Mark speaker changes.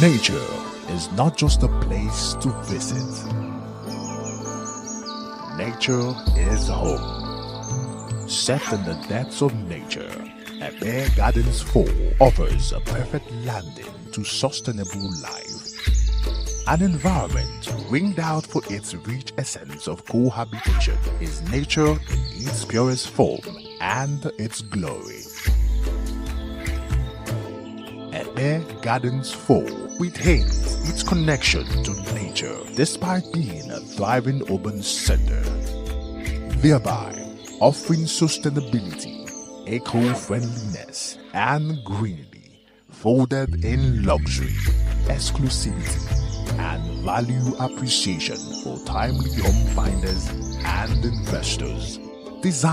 Speaker 1: Nature is not just a place to visit. Nature is home. Set in the depths of nature, Epe Gardens 4 offers a perfect landing to sustainable life. An environment ringed out for its rich essence of cohabitation is nature in its purest form and its glory. Epe Gardens 4 retains its connection to nature despite being a thriving urban center, thereby offering sustainability, eco-friendliness, and greenery folded in luxury, exclusivity, and value appreciation for timely home finders and investors. Designed